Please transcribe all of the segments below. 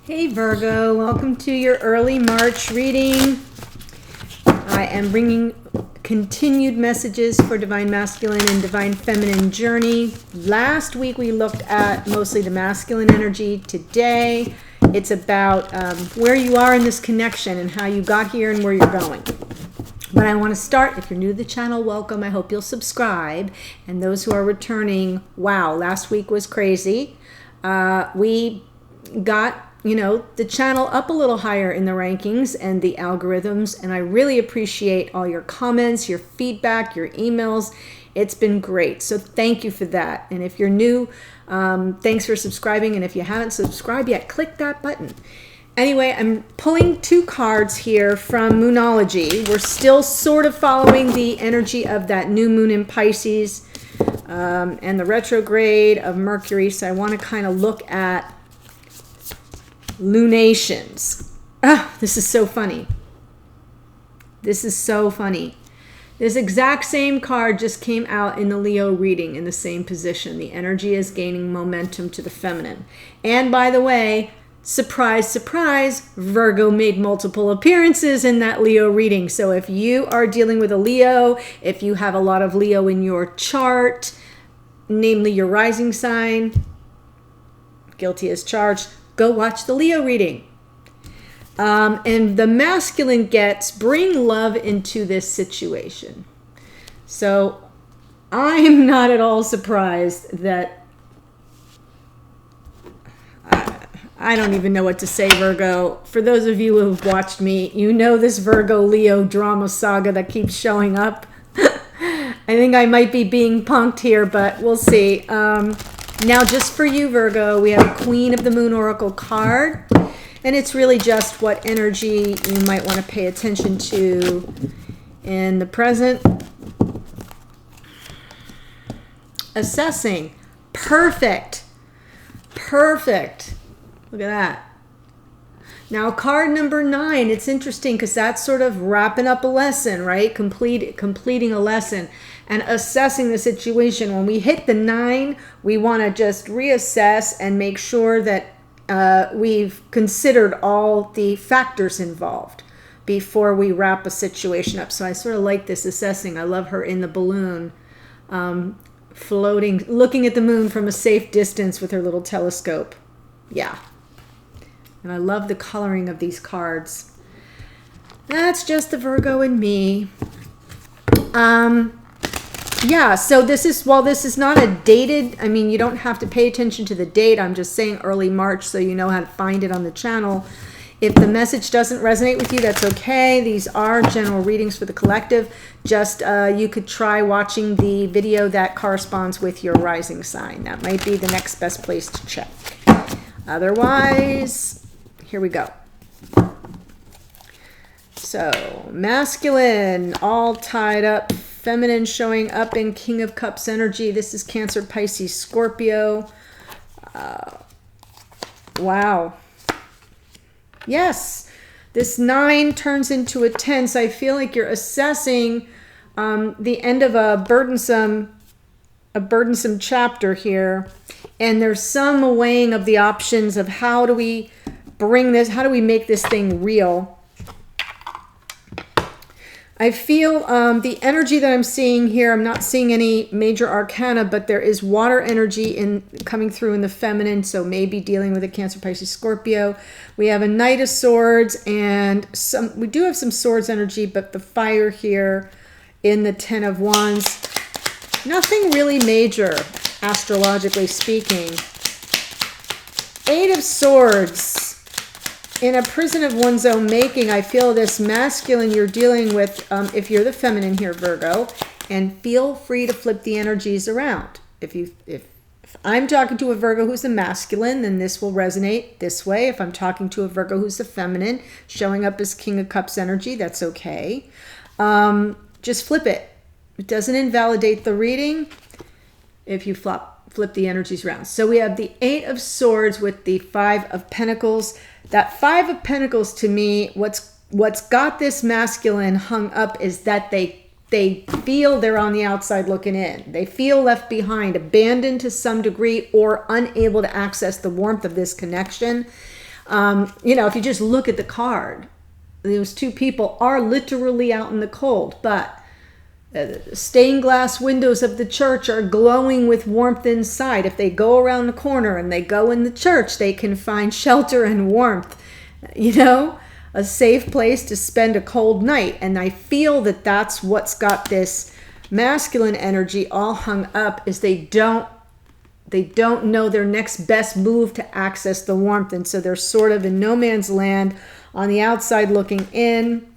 Hey Virgo, welcome to your early March reading. I am bringing continued messages for Divine Masculine and Divine Feminine journey. Last week we looked at mostly the masculine energy. Today it's about where you are in this connection and how you got here and where you're going. But I want to start, if you're new to the channel, welcome. I hope you'll subscribe. And those who are returning, wow, last week was crazy. We got the channel up a little higher in the rankings and the algorithms, and I really appreciate all your comments, your feedback, your emails. It's been great, so thank you for that. And if you're new, thanks for subscribing, and if you haven't subscribed yet, click that button. Anyway, I'm pulling two cards here from Moonology. We're still sort of following the energy of that new moon in Pisces and the retrograde of Mercury, so I want to kind of look at lunations. This is so funny. This is so funny. This exact same card just came out in the Leo reading in the same position. The energy is gaining momentum to the feminine. And by the way, surprise, surprise, Virgo made multiple appearances in that Leo reading. So if you are dealing with a Leo, if you have a lot of Leo in your chart, namely your rising sign, guilty as charged, go watch the Leo reading. And the masculine gets, bring love into this situation. So I'm not at all surprised that, I don't even know what to say, Virgo. For those of you who have watched me, you know this Virgo Leo drama saga that keeps showing up. I think I might be being punked here, but we'll see. Now, just for you, Virgo, we have a Queen of the Moon Oracle card, and it's really just what energy you might want to pay attention to in the present. Assessing. Perfect. Perfect. Look at that. Now, card number 9, it's interesting because that's sort of wrapping up a lesson, right? Completing a lesson and assessing the situation. When we hit the 9, we want to just reassess and make sure that we've considered all the factors involved before we wrap a situation up. So I sort of like this assessing. I love her in the balloon, floating, looking at the moon from a safe distance with her little telescope. Yeah. And I love the coloring of these cards. That's just the Virgo in me. Yeah, so this is, while this is not a dated, I mean, you don't have to pay attention to the date. I'm just saying early March so you know how to find it on the channel. If the message doesn't resonate with you, that's okay. These are general readings for the collective. Just you could try watching the video that corresponds with your rising sign. That might be the next best place to check. Otherwise, here we go. So, masculine, all tied up. Feminine showing up in King of Cups energy. This is Cancer, Pisces, Scorpio. Wow. Yes. This 9 turns into a 10. So I feel like you're assessing the end of a burdensome chapter here. And there's some weighing of the options of how do we bring this, how do we make this thing real? I feel the energy that I'm seeing here, I'm not seeing any major arcana, but there is water energy coming through in the feminine, so maybe dealing with a Cancer, Pisces, Scorpio. We have a Knight of Swords, and we do have some swords energy, but the fire here in the 10 of Wands. Nothing really major, astrologically speaking. 8 of Swords. In a prison of one's own making, I feel this masculine you're dealing with, if you're the feminine here, Virgo, and feel free to flip the energies around. If I'm talking to a Virgo who's the masculine, then this will resonate this way. If I'm talking to a Virgo who's the feminine, showing up as King of Cups energy, that's okay. Just flip it. It doesn't invalidate the reading if you flip the energies around. So we have the 8 of Swords with the 5 of Pentacles. That 5 of Pentacles, to me, what's got this masculine hung up is that they feel they're on the outside looking in. They feel left behind, abandoned to some degree, or unable to access the warmth of this connection. You know, if you just look at the card, those two people are literally out in the cold, but stained glass windows of the church are glowing with warmth inside. If they go around the corner and they go in the church, they can find shelter and warmth, you know, a safe place to spend a cold night. And I feel that that's what's got this masculine energy all hung up, is they don't know their next best move to access the warmth. And so they're sort of in no man's land on the outside looking in.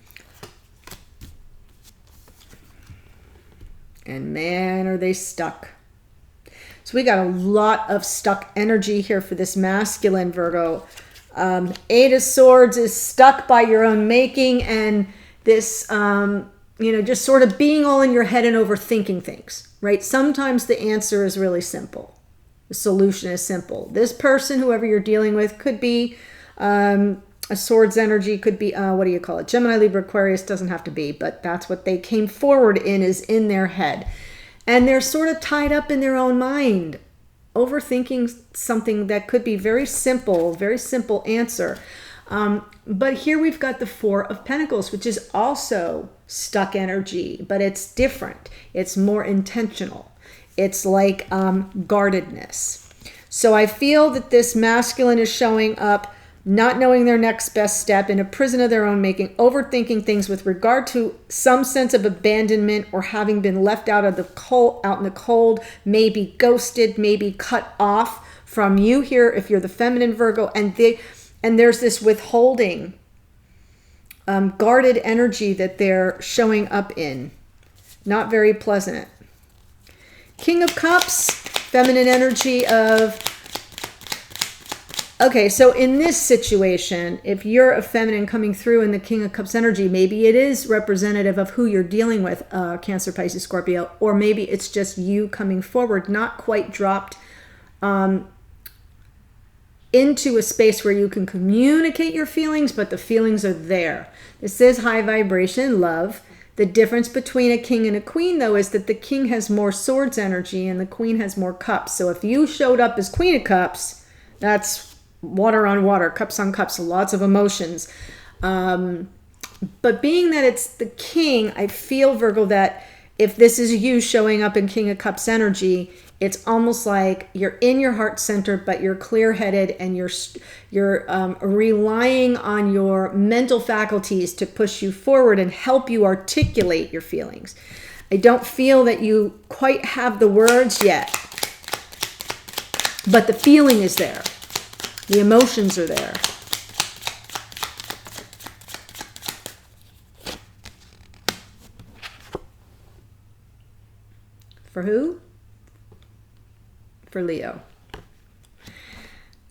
And man, are they stuck. So we got a lot of stuck energy here for this masculine, Virgo. Eight of Swords is stuck by your own making, and this, you know, just sort of being all in your head and overthinking things, right? Sometimes the answer is really simple. The solution is simple. This person, whoever you're dealing with, could be a Swords energy, could be, what do you call it? Gemini, Libra, Aquarius, doesn't have to be, but that's what they came forward in, is in their head. And they're sort of tied up in their own mind, overthinking something that could be very simple answer. But here we've got the Four of Pentacles, which is also stuck energy, but it's different. It's more intentional. It's like guardedness. So I feel that this masculine is showing up not knowing their next best step, in a prison of their own making, overthinking things with regard to some sense of abandonment or having been left out in the cold, maybe ghosted, maybe cut off from you here if you're the feminine Virgo, and there's this withholding, guarded energy that they're showing up in. Not very pleasant. King of Cups, feminine energy of... Okay, so in this situation, if you're a feminine coming through in the King of Cups energy, maybe it is representative of who you're dealing with, Cancer, Pisces, Scorpio, or maybe it's just you coming forward, not quite dropped into a space where you can communicate your feelings, but the feelings are there. This is high vibration love. The difference between a king and a queen, though, is that the king has more Swords energy and the queen has more cups. So if you showed up as Queen of Cups, that's water on water, cups on cups, lots of emotions. But being that it's the king, I feel, Virgo, that if this is you showing up in King of Cups energy, it's almost like you're in your heart center, but you're clear-headed and you're relying on your mental faculties to push you forward and help you articulate your feelings. I don't feel that you quite have the words yet, but the feeling is there. The emotions are there. For who? For Leo.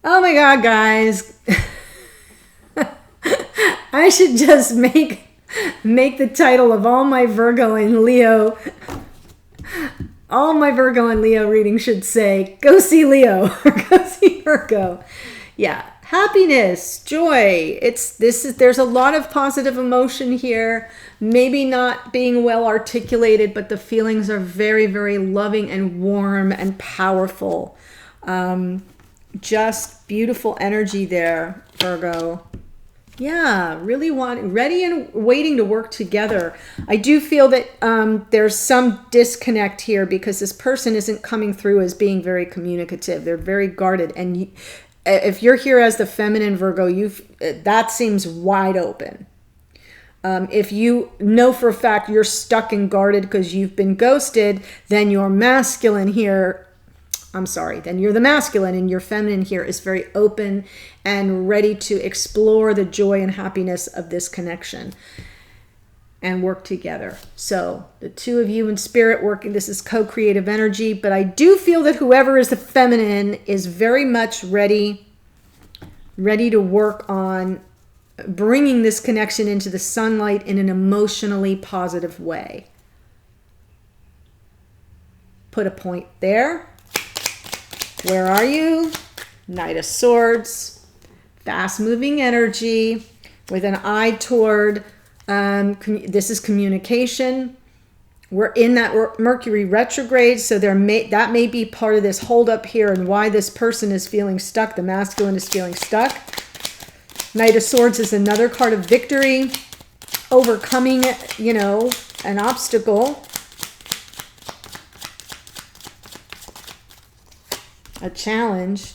Oh my God, guys. I should just make the title of all my Virgo and Leo. All my Virgo and Leo readings should say, go see Leo or go see Virgo. Yeah, happiness, joy. There's a lot of positive emotion here. Maybe not being well articulated, but the feelings are very, very loving and warm and powerful. Just beautiful energy there, Virgo. Yeah, really ready and waiting to work together. I do feel that there's some disconnect here because this person isn't coming through as being very communicative. They're very guarded, and if you're here as the feminine Virgo, that seems wide open. If you know for a fact you're stuck and guarded because you've been ghosted, then your masculine here, then you're the masculine, and your feminine here is very open and ready to explore the joy and happiness of this connection and work together. So the two of you in spirit working, this is co-creative energy, but I do feel that whoever is the feminine is very much ready to work on bringing this connection into the sunlight in an emotionally positive way. Put a point there. Where are you? Knight of Swords, fast-moving energy with an eye toward, this is communication. We're in that Mercury retrograde, so that may be part of this hold up here and why this person is feeling stuck. The masculine is feeling stuck. Knight of Swords is another card of victory, overcoming, you know, an obstacle, a challenge.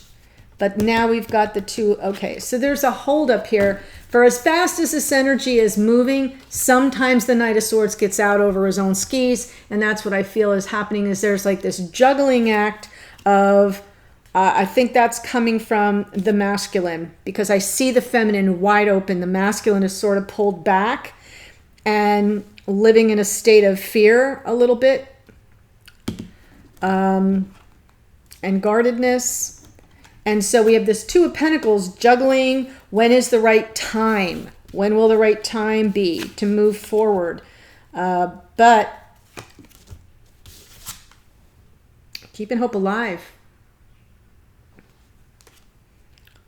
But now we've got the two. Okay, so there's a hold up here. For as fast as this energy is moving, sometimes the Knight of Swords gets out over his own skis, and that's what I feel is happening. Is there's like this juggling act of, I think that's coming from the masculine, because I see the feminine wide open. The masculine is sort of pulled back and living in a state of fear a little bit, and guardedness. And so we have this Two of Pentacles juggling. When is the right time? When will the right time be to move forward? But keeping hope alive.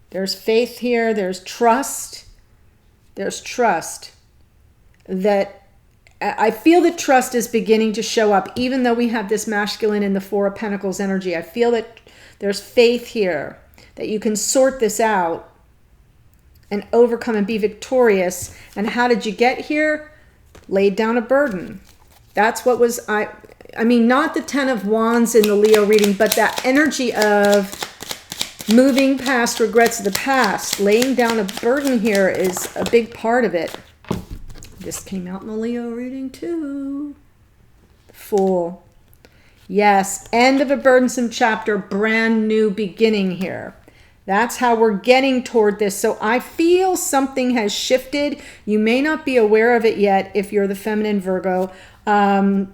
There's faith here. There's trust. There's trust. That I feel that trust is beginning to show up, even though we have this masculine in the Four of Pentacles energy. I feel that there's faith here, that you can sort this out and overcome and be victorious. And how did you get here? Laid down a burden. That's what was, I mean, not the Ten of Wands in the Leo reading, but that energy of moving past regrets of the past. Laying down a burden here is a big part of it. This came out in the Leo reading too. Fool. Yes, end of a burdensome chapter, brand new beginning here. That's how we're getting toward this. So I feel something has shifted. You may not be aware of it yet if you're the feminine Virgo.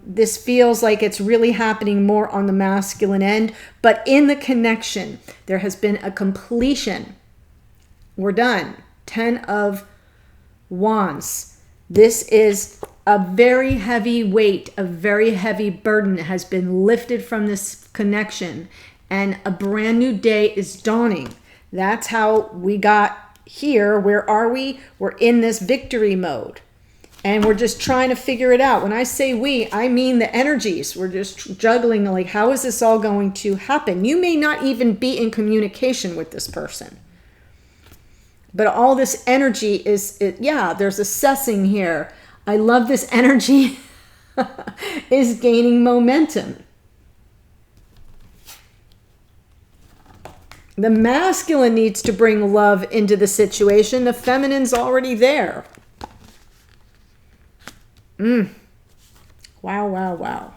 This feels like it's really happening more on the masculine end, but in the connection, there has been a completion. We're done. 10 of Wands. This is a very heavy weight, a very heavy burden has been lifted from this connection, and a brand new day is dawning. That's how we got here. Where are we? We're in this victory mode, and we're just trying to figure it out. When I say we, I mean the energies. We're just juggling, like, how is this all going to happen? You may not even be in communication with this person, but all this energy is, yeah, there's assessing here. I love this energy is gaining momentum. The masculine needs to bring love into the situation. The feminine's already there. Wow, wow, wow.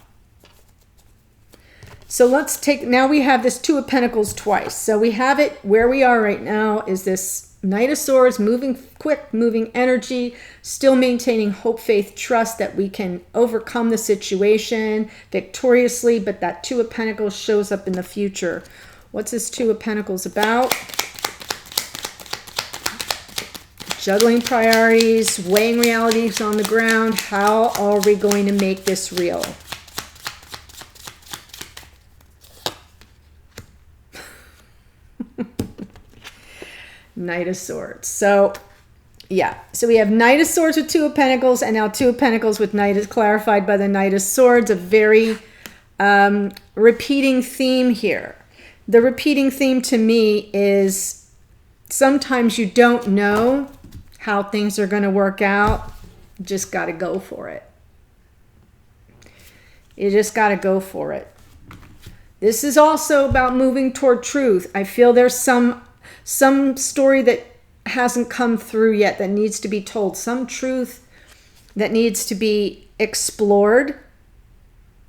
So let's take, now we have this Two of Pentacles twice. So we have it where we are right now is this Knight of Swords, moving quick, moving energy, still maintaining hope, faith, trust that we can overcome the situation victoriously, but that Two of Pentacles shows up in the future. What's this Two of Pentacles about? Juggling priorities, weighing realities on the ground. How are we going to make this real? Knight of Swords. So, yeah. So we have Knight of Swords with Two of Pentacles, and now Two of Pentacles with Knight is clarified by the Knight of Swords. A very repeating theme here. The repeating theme to me is sometimes you don't know how things are going to work out. You just got to go for it. You just got to go for it. This is also about moving toward truth. I feel there's some story that hasn't come through yet that needs to be told. Some truth that needs to be explored.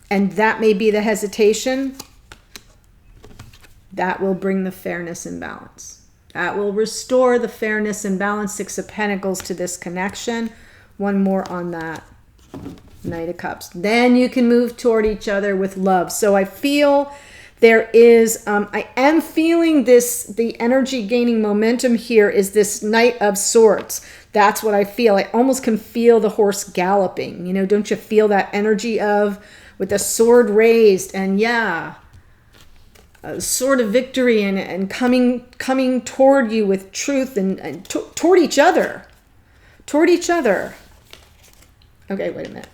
And that may be the hesitation. That will bring the fairness and balance. That will restore the fairness and balance. Six of Pentacles to this connection. One more on that. Knight of Cups. Then you can move toward each other with love. So I feel there is, I am feeling this, the energy gaining momentum here is this Knight of Swords. That's what I feel. I almost can feel the horse galloping. You know, don't you feel that energy of, with the sword raised, and yeah, a sword of victory, and coming toward you with truth and toward each other. Toward each other. Okay, wait a minute.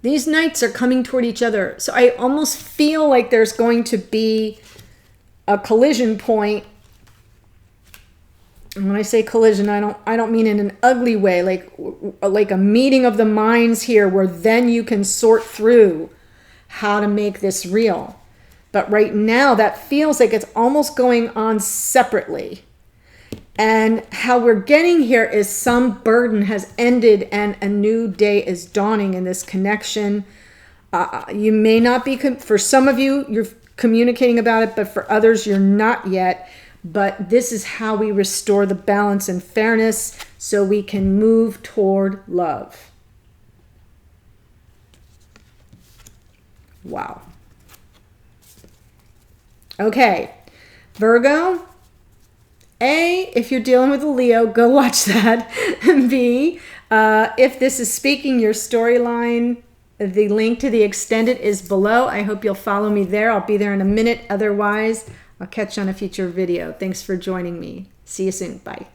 These knights are coming toward each other. So I almost feel like there's going to be a collision point when I say collision, I don't mean in an ugly way, like a meeting of the minds here where then you can sort through how to make this real. But right now that feels like it's almost going on separately. And how we're getting here is some burden has ended and a new day is dawning in this connection. You may not be, for some of you, you're communicating about it, but for others, you're not yet. But this is how we restore the balance and fairness so we can move toward love. Wow. Okay, Virgo. A, if you're dealing with a Leo, go watch that. B, if this is speaking your storyline, the link to the extended is below. I hope you'll follow me there. I'll be there in a minute. Otherwise, I'll catch you on a future video. Thanks for joining me. See you soon. Bye.